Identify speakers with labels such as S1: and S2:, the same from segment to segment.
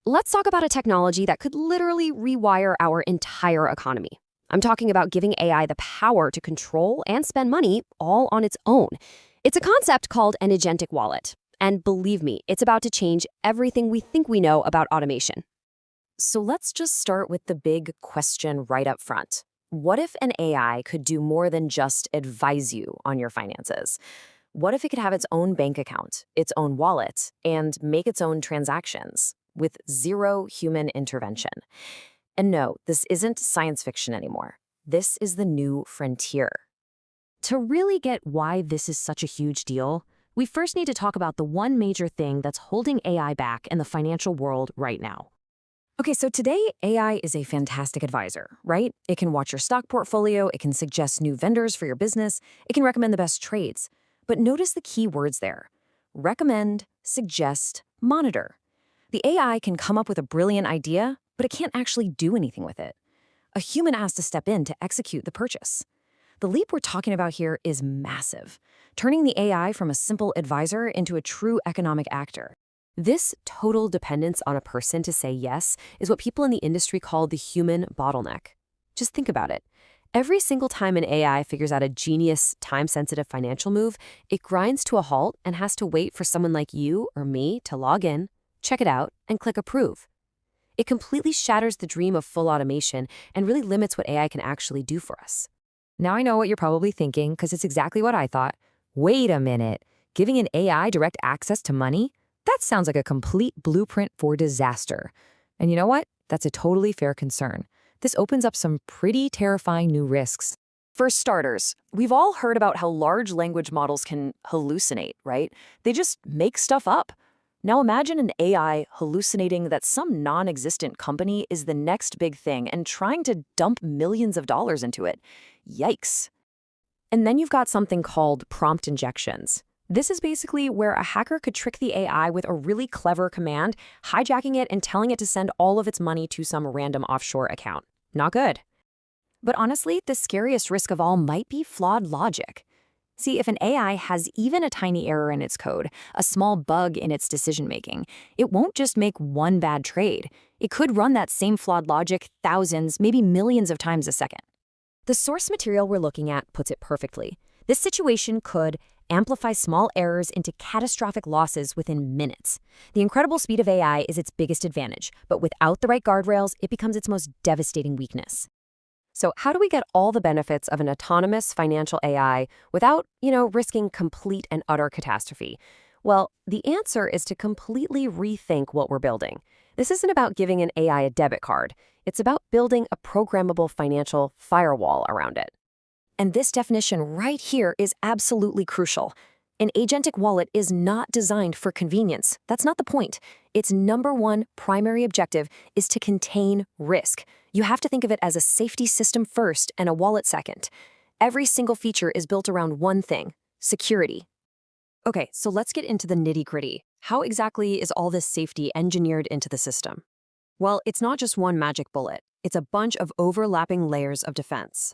S1: Let's talk about a technology that could literally rewire our entire economy. I'm talking about giving AI the power to control and spend money all on its own. It's a concept called an agentic wallet. And believe me, it's about to change everything we think we know about automation. So let's just start with the big question right up front. What if an AI could do more than just advise you on your finances? What if it could have its own bank account, its own wallet, and make its own transactions with zero human intervention? And no, this isn't science fiction anymore. This is the new frontier. To really get why this is such a huge deal, we first need to talk about the one major thing that's holding AI back in the financial world right now. Okay, so today, AI is a fantastic advisor, right? It can watch your stock portfolio, it can suggest new vendors for your business, it can recommend the best trades. But notice the key words there: recommend, suggest, monitor. The AI can come up with a brilliant idea, but it can't actually do anything with it. A human has to step in to execute the purchase. The leap we're talking about here is massive, turning the AI from a simple advisor into a true economic actor. This total dependence on a person to say yes is what people in the industry call the human bottleneck. Just think about it. Every single time an AI figures out a genius, time-sensitive financial move, it grinds to a halt and has to wait for someone like you or me to log in, check it out, and click approve. It completely shatters the dream of full automation and really limits what AI can actually do for us. Now I know what you're probably thinking, because it's exactly what I thought. Wait a minute, giving an AI direct access to money? That sounds like a complete blueprint for disaster. And you know what? That's a totally fair concern. This opens up some pretty terrifying new risks. For starters, we've all heard about how large language models can hallucinate, right? They just make stuff up. Now imagine an AI hallucinating that some non-existent company is the next big thing and trying to dump millions of dollars into it. Yikes. And then you've got something called prompt injections. This is basically where a hacker could trick the AI with a really clever command, hijacking it and telling it to send all of its money to some random offshore account. Not good. But honestly, the scariest risk of all might be flawed logic. See, if an AI has even a tiny error in its code, a small bug in its decision-making, it won't just make one bad trade. It could run that same flawed logic thousands, maybe millions of times a second. The source material we're looking at puts it perfectly. This situation could amplify small errors into catastrophic losses within minutes. The incredible speed of AI is its biggest advantage, but without the right guardrails, it becomes its most devastating weakness. So how do we get all the benefits of an autonomous financial AI without, risking complete and utter catastrophe? Well, the answer is to completely rethink what we're building. This isn't about giving an AI a debit card. It's about building a programmable financial firewall around it. And this definition right here is absolutely crucial. An agentic wallet is not designed for convenience. That's not the point. Its number one primary objective is to contain risk. You have to think of it as a safety system first and a wallet second. Every single feature is built around one thing: security. Okay, so let's get into the nitty-gritty. How exactly is all this safety engineered into the system? Well, it's not just one magic bullet. It's a bunch of overlapping layers of defense.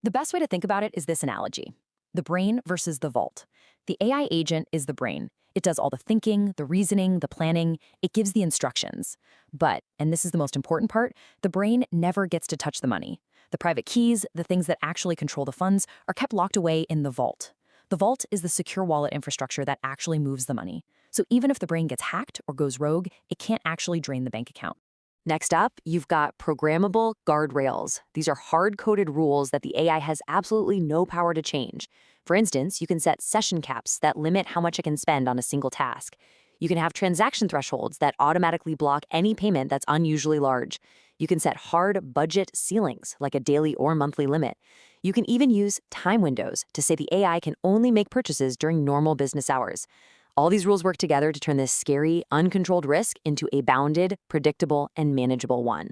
S1: The best way to think about it is this analogy: the brain versus the vault. The AI agent is the brain. It does all the thinking, the reasoning, the planning. It gives the instructions. But, and this is the most important part, the brain never gets to touch the money. The private keys, the things that actually control the funds, are kept locked away in the vault. The vault is the secure wallet infrastructure that actually moves the money. So even if the brain gets hacked or goes rogue, it can't actually drain the bank account. Next up, you've got programmable guardrails. These are hard-coded rules that the AI has absolutely no power to change. For instance, you can set session caps that limit how much it can spend on a single task. You can have transaction thresholds that automatically block any payment that's unusually large. You can set hard budget ceilings, like a daily or monthly limit. You can even use time windows to say the AI can only make purchases during normal business hours. All these rules work together to turn this scary, uncontrolled risk into a bounded, predictable, and manageable one.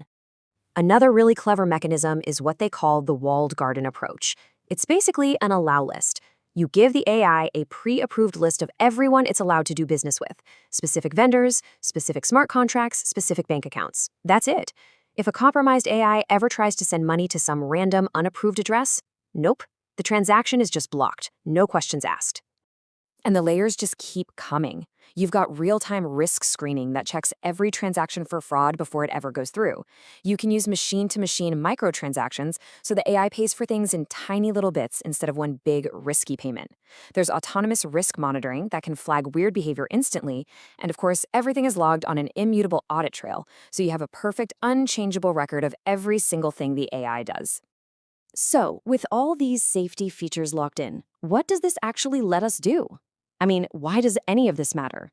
S1: Another really clever mechanism is what they call the walled garden approach. It's basically an allow list. You give the AI a pre-approved list of everyone it's allowed to do business with: specific vendors, specific smart contracts, specific bank accounts. That's it. If a compromised AI ever tries to send money to some random, unapproved address, nope. The transaction is just blocked. No questions asked. And the layers just keep coming.
S2: You've got real-time risk screening that checks every transaction for fraud before it ever goes through. You can use machine-to-machine microtransactions so the AI pays for things in tiny little bits instead of one big, risky payment. There's autonomous risk monitoring that can flag weird behavior instantly, and of course, everything is logged on an immutable audit trail, so you have a perfect, unchangeable record of every single thing the AI does.
S1: So, with all these safety features locked in, what does this actually let us do? I mean, why does any of this matter?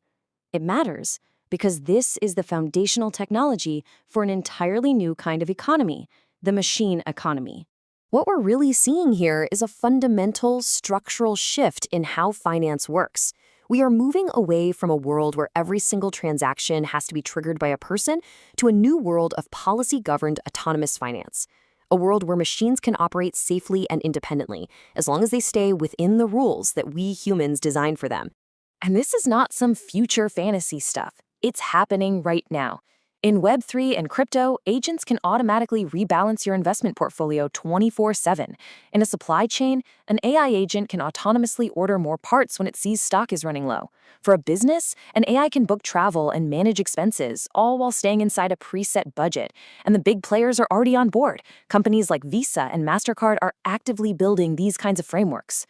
S1: It matters because this is the foundational technology for an entirely new kind of economy, the machine economy. What we're really seeing here is a fundamental structural shift in how finance works. We are moving away from a world where every single transaction has to be triggered by a person to a new world of policy-governed autonomous finance. A world where machines can operate safely and independently, as long as they stay within the rules that we humans design for them. And this is not some future fantasy stuff. It's happening right now. In Web3 and crypto, agents can automatically rebalance your investment portfolio 24/7. In a supply chain, an AI agent can autonomously order more parts when it sees stock is running low. For a business, an AI can book travel and manage expenses, all while staying inside a preset budget. And the big players are already on board. Companies like Visa and MasterCard are actively building these kinds of frameworks.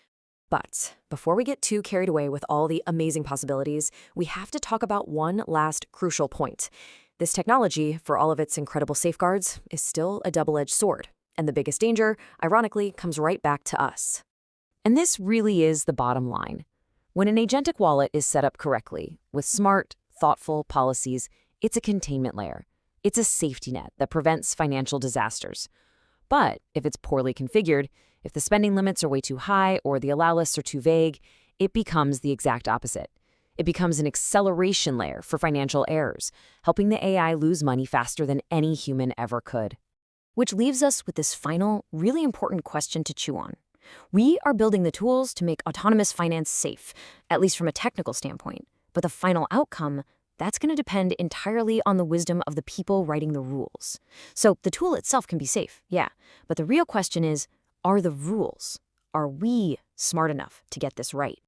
S1: But before we get too carried away with all the amazing possibilities, we have to talk about one last crucial point. This technology, for all of its incredible safeguards, is still a double-edged sword. And the biggest danger, ironically, comes right back to us. And this really is the bottom line. When an agentic wallet is set up correctly, with smart, thoughtful policies, it's a containment layer. It's a safety net that prevents financial disasters. But if it's poorly configured, if the spending limits are way too high or the allow lists are too vague, it becomes the exact opposite. It becomes an acceleration layer for financial errors, helping the AI lose money faster than any human ever could. Which leaves us with this final, really important question to chew on. We are building the tools to make autonomous finance safe, at least from a technical standpoint. But the final outcome, that's going to depend entirely on the wisdom of the people writing the rules. So the tool itself can be safe, yeah. But the real question is, are the rules? Are we smart enough to get this right?